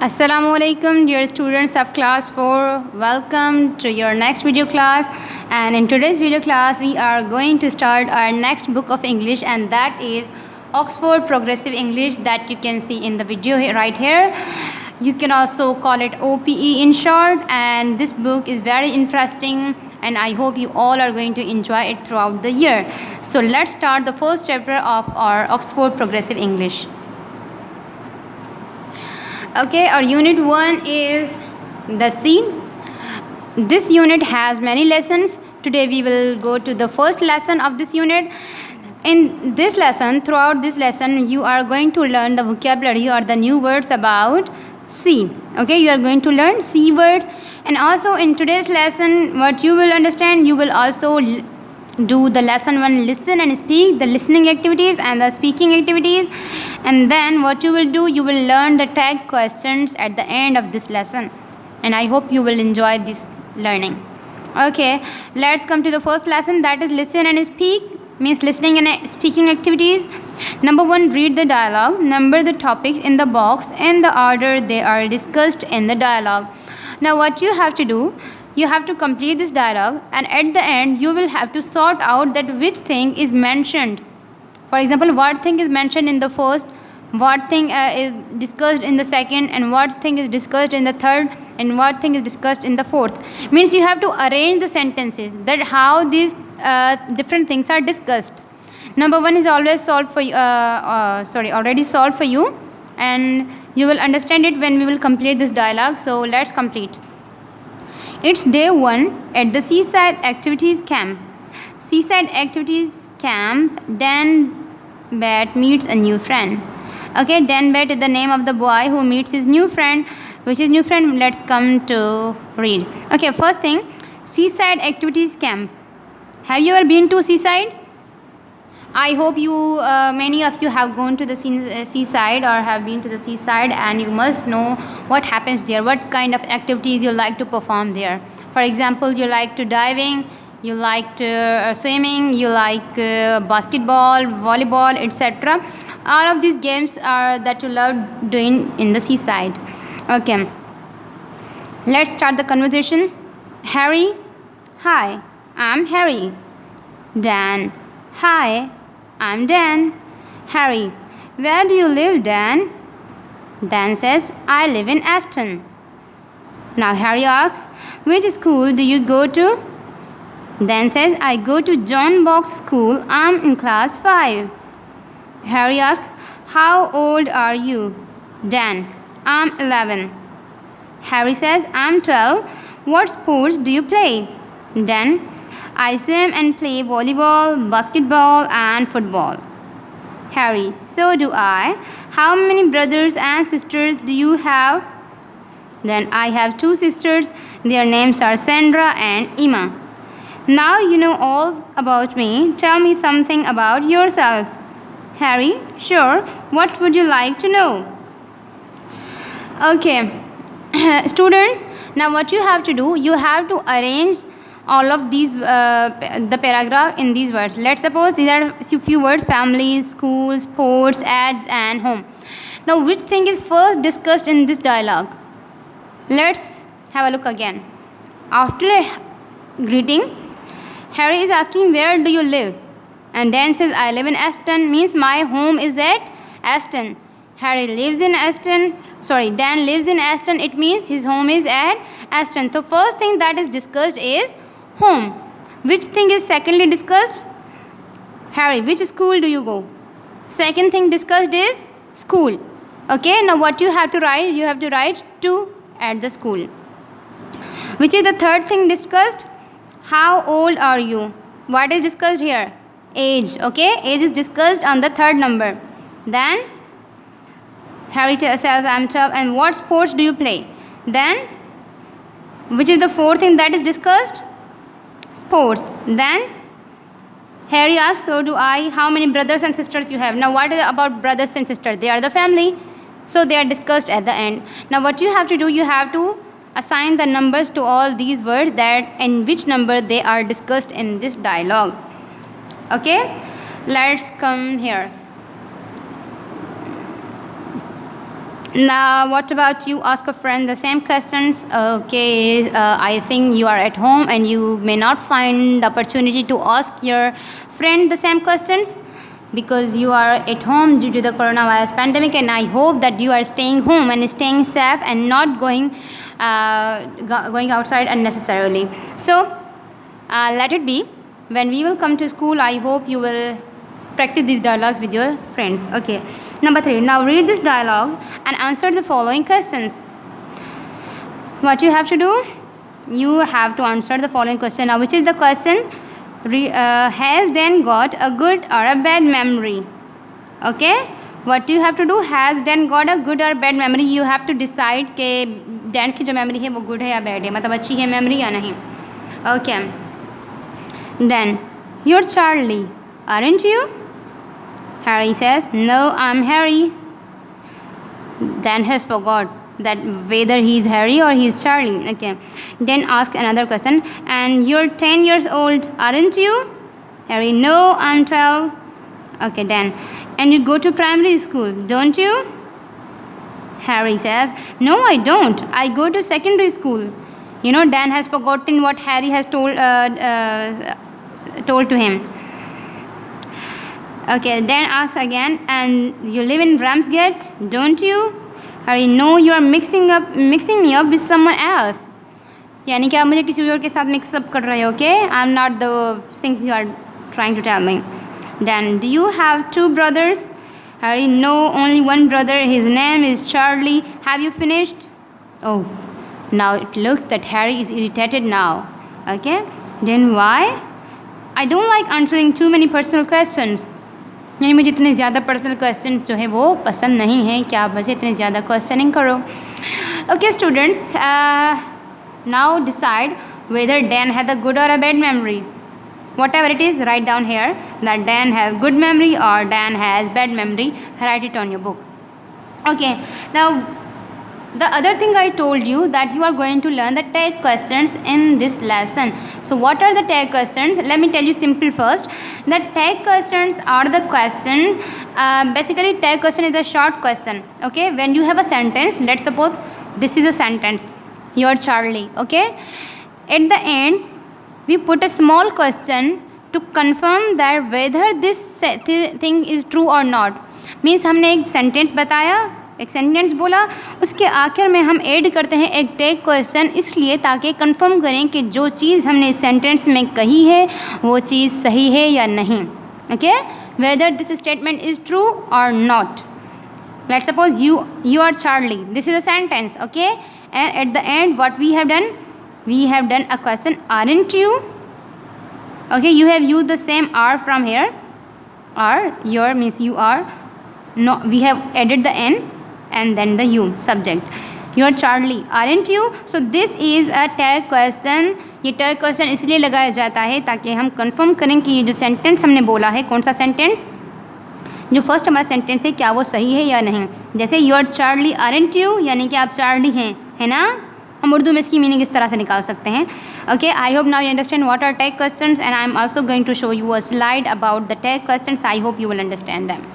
Assalamu alaikum, dear students of class 4. Welcome to your next video class. And in today's video class, we are going to start our next book of English, and that is Oxford Progressive English, that you can see in the video right here. You can also call it OPE in short, and this book is very interesting, and I hope you all are going to enjoy it throughout the year. So let's start the first chapter of our Oxford Progressive English. Okay, our unit 1 is the sea. This unit has many lessons. Today we will go to the first lesson of this unit. In this lesson, throughout this lesson, you are going to learn the vocabulary or the new words about sea. Okay, you are going to learn sea words. And also in today's lesson, what you will understand, you will also do the lesson 1, listen and speak, the listening activities and the speaking activities. And then what you will do, you will learn the tag questions at the end of this lesson, and I hope you will enjoy this learning. Okay, let's come to the first lesson, that is listen and speak, means listening and speaking activities. Number 1, read the dialogue. Number the topics in the box in the order they are discussed in the dialogue. Now what you have to do, you have to complete this dialogue, and at the end you will have to sort out that which thing is mentioned. For example, what thing is mentioned in the first, what thing is discussed in the second, and what thing is discussed in the third, and what thing is discussed in the fourth. Means you have to arrange the sentences, that how these different things are discussed. Number 1 is always solved for you, already solved for you, and you will understand it when we will complete this dialogue. So let's complete. It's day 1 at the seaside activities camp. Seaside activities camp, Dan Bat meets a new friend. Okay, Dan Bat is the name of the boy who meets his new friend. Which is new friend? Let's come to read. Okay, first thing, seaside activities camp. Have you ever been to seaside? I hope you, many of you have gone to the seaside or have been to the seaside, and you must know what happens there, what kind of activities you like to perform there. For example, you like to diving, you like to swimming, you like basketball, volleyball, etc. All of these games are that you love doing in the seaside. Okay, let's start the conversation. Harry, hi, I'm Harry. Dan, hi, I'm Dan. Harry, where do you live, Dan? Dan says, I live in Aston. Now Harry asks, which school do you go to? Dan says, I go to John Box School. I'm in class 5. Harry asks, how old are you? Dan, I'm 11. Harry says, I'm 12. What sports do you play? Dan, I swim and play volleyball, basketball and football. Harry, so do I. How many brothers and sisters do you have? Then I have 2 sisters. Their names are Sandra and Emma. Now you know all about me. Tell me something about yourself. Harry, sure. What would you like to know? Okay, students, now what you have to do, you have to arrange all of these, the paragraph in these words. Let's suppose these are a few words: family, school, sports, ads and home. Now which thing is first discussed in this dialogue? Let's have a look again. After a greeting, Harry is asking, where do you live? And Dan says, I live in Aston, means my home is at Aston. Harry lives in Aston. Dan lives in Aston. It means his home is at Aston. So first thing that is discussed is home. Which thing is secondly discussed? Harry, which school do you go? Second thing discussed is school. Okay, now what you have to write? You have to write 2 at the school. Which is the third thing discussed? How old are you? What is discussed here? Age. Okay, age is discussed on the third number. Then Harry says, I'm 12. And what sports do you play? Then which is the fourth thing that is discussed? Sports. Then Harry asks, so do I. How many brothers and sisters you have? Now what is about brothers and sisters? They are the family, so they are discussed at the end. Now what you have to do, you have to assign the numbers to all these words, that in which number they are discussed in this dialogue. Okay, let's come here. Now, what about you ask a friend the same questions? Okay, I think you are at home and you may not find the opportunity to ask your friend the same questions because you are at home due to the coronavirus pandemic, and I hope that you are staying home and staying safe and not going outside unnecessarily. So, let it be. When we will come to school, I hope you will practice these dialogues with your friends. Okay. Number 3. Now read this dialogue and answer the following questions. What you have to do? You have to answer the following question. Now, which is the question? Has Dan got a good or a bad memory? Okay. What you have to do? Has Dan got a good or bad memory? You have to decide कि Dan की जो memory है वो good है या bad है, मतलब अच्छी है memory या नहीं. Okay. Then, you're Charlie, aren't you? Harry says, no, I'm Harry. Dan has forgot that whether he's Harry or he's Charlie. Okay. Then ask another question. And you're 10 years old, aren't you? Harry, no, I'm 12. Okay, Dan. And you go to primary school, don't you? Harry says, no, I don't. I go to secondary school. You know, Dan has forgotten what Harry has told to him. Okay, then ask again, and you live in Ramsgate, don't you? Harry, no, you are mixing me up with someone else. यानी कि आप मुझे किसी और के साथ mix up कर रहे हो, okay? I'm not the things you are trying to tell me. Then, do you have 2 brothers? Harry, no, only one brother. His name is Charlie. Have you finished? Oh, now it looks that Harry is irritated now. Okay, then why? I don't like answering too many personal questions. यानी मुझे इतने ज़्यादा personal question जो है वो पसंद नहीं है कि आप मुझे इतने ज़्यादा क्वेश्चनिंग करो. Okay students, now decide whether Dan had a good or a bad memory. Whatever it is, write down here that Dan has good memory or Dan has bad memory. Write it on your book. Okay, now the other thing I told you that you are going to learn the tag questions in this lesson. So what are the tag questions? Let me tell you simple first. The tag questions are the question, basically tag question is a short question. Okay, when you have a sentence, let's suppose this is a sentence, you're Charlie. Okay, at the end we put a small question to confirm that whether this thing is true or not. Means हमने एक sentence बताया, एक sentence बोला, उसके आखिर में हम add करते हैं एक टैग क्वेश्चन, इसलिए ताकि कंफर्म करें कि जो चीज़ हमने इस सेंटेंस में कही है वो चीज़ सही है या नहीं. Okay, whether this statement is true और not. Let's suppose you are Charlie. This is a sentence. Okay, and at the end what we have done a question, aren't you? Okay, you have used the same are from here. Are, your means you are. No, we have added the n and then the you subject. You are Charlie, aren't you? So this is a tag question. ये tag question इसलिए लगाया जाता है ताकि हम confirm करें कि ये जो सेंटेंस हमने बोला है, कौन सा सेंटेंस, जो फर्स्ट हमारा सेंटेंस है, क्या वो सही है या नहीं. जैसे you are Charlie, aren't you, यानी कि आप चार्ली हैं, है ना. हम उर्दू में इसकी मीनिंग इस तरह से निकाल सकते हैं. Okay, I hope now you understand what are tag questions, and I am also going to show you a slide about the tag questions. I hope you will understand them.